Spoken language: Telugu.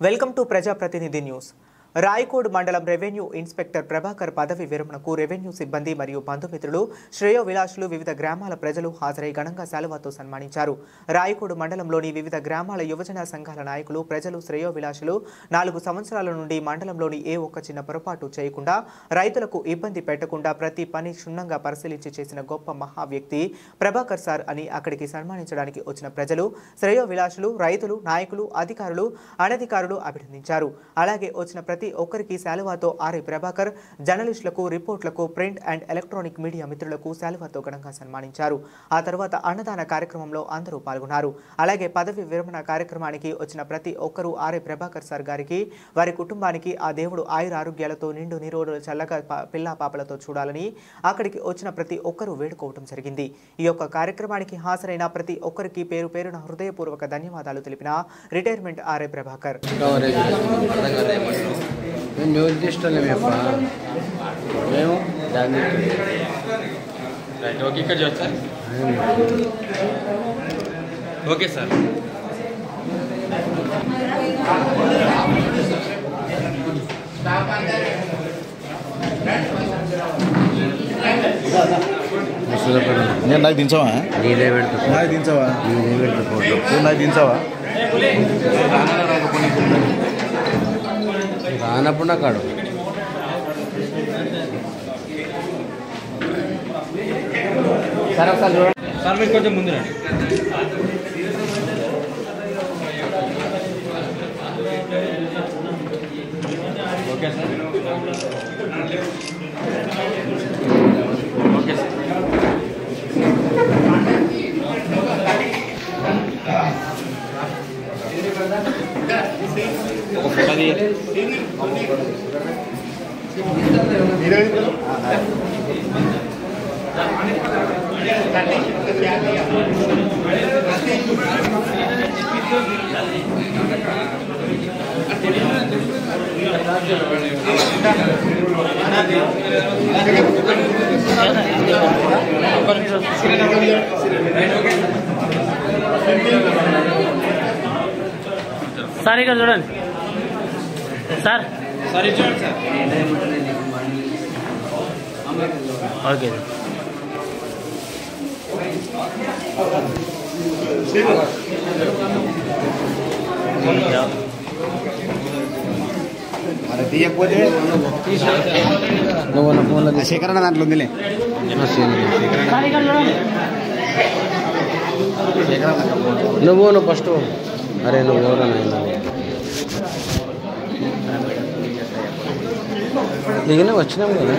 వెల్కమ్ టు ప్రజాప్రతినిధి న్యూస్. రాయకోడ్ మండలం రెవెన్యూ ఇన్స్పెక్టర్ ప్రభాకర్ పదవి విరమణకు రెవెన్యూ సిబ్బంది మరియు బంధుమిత్రులు, శ్రేయోవిలాషులు, వివిధ గ్రామాల ప్రజలు హాజరై ఘనంగా శాలువాతో సన్మానించారు. రాయకోడ్ మండలంలోని వివిధ గ్రామాల యువజన సంఘాల నాయకులు, ప్రజలు, శ్రేయోవిలాషులు 4 సంవత్సరాల నుండి మండలంలోని ఏ ఒక్క చిన్న పొరపాటు చేయకుండా, రైతులకు ఇబ్బంది పెట్టకుండా ప్రతి పని క్షుణ్ణంగా పరిశీలించి చేసిన గొప్ప మహా వ్యక్తి ప్రభాకర్ సార్ అని అక్కడికి సన్మానించడానికి వచ్చిన ప్రజలు, శ్రేయోవిలాషులు, రైతులు, నాయకులు, అధికారులు, అనధికారులు అభినందించారు. అలాగే వచ్చిన ప్రతి ఒక్కరికి శాలువాతో ఆర్ఐ ప్రభాకర్ జర్నలిస్టులకు, రిపోర్ట్లకు, ప్రింట్ అండ్ ఎలక్ట్రానిక్ మీడియా మిత్రులకు శాలువాతో ఘనంగా సన్మానించారు. ఆ తర్వాత అన్నదాన కార్యక్రమంలో అందరూ పాల్గొన్నారు. అలాగే పదవి విరమణ కార్యక్రమానికి వచ్చిన ప్రతి ఒక్కరూ ఆర్ఐ ప్రభాకర్ సార్ గారికి, వారి కుటుంబానికి ఆ దేవుడు ఆయుర ఆరోగ్యాలతో నిండు నిరోధులు చల్లగా పిల్లా పాపలతో చూడాలని అక్కడికి వచ్చిన ప్రతి ఒక్కరూ వేడుకోవటం జరిగింది. ఈ యొక్క కార్యక్రమానికి హాజరైన ప్రతి ఒక్కరికి పేరు పేరున హృదయపూర్వక ధన్యవాదాలు తెలిపిన రిటైర్మెంట్ ఆర్ఐ ప్రభాకర్. మేము ఉద్దిష్టలేమప్ప మేము దాన్ని ఓకే ఇక్కడ సార్. Okay sir. నేను నాకు దించవా? నీదే పెడతా. నాకు దించవా? నీదే పెడతా ఫోటో. నాకు దించవా? రానప్పుడు నాకు అడుగు. సార్ ఒకసారి చూడండి సార్, మీరు కొంచెం ముందు రండి. Okay sir. Okay sir. Sir ఇక్కడ చూడండి సార్. సార్ చూడండి సార్. ఓకే మరి తీయకపోతే నువ్వు నా ఫోన్లో శేఖరణ దాంట్లో ఉందిలే. నువ్వు ఫస్ట్. అరే నువ్వు ఎవరన్నా దిగిన వచ్చినాం కదా.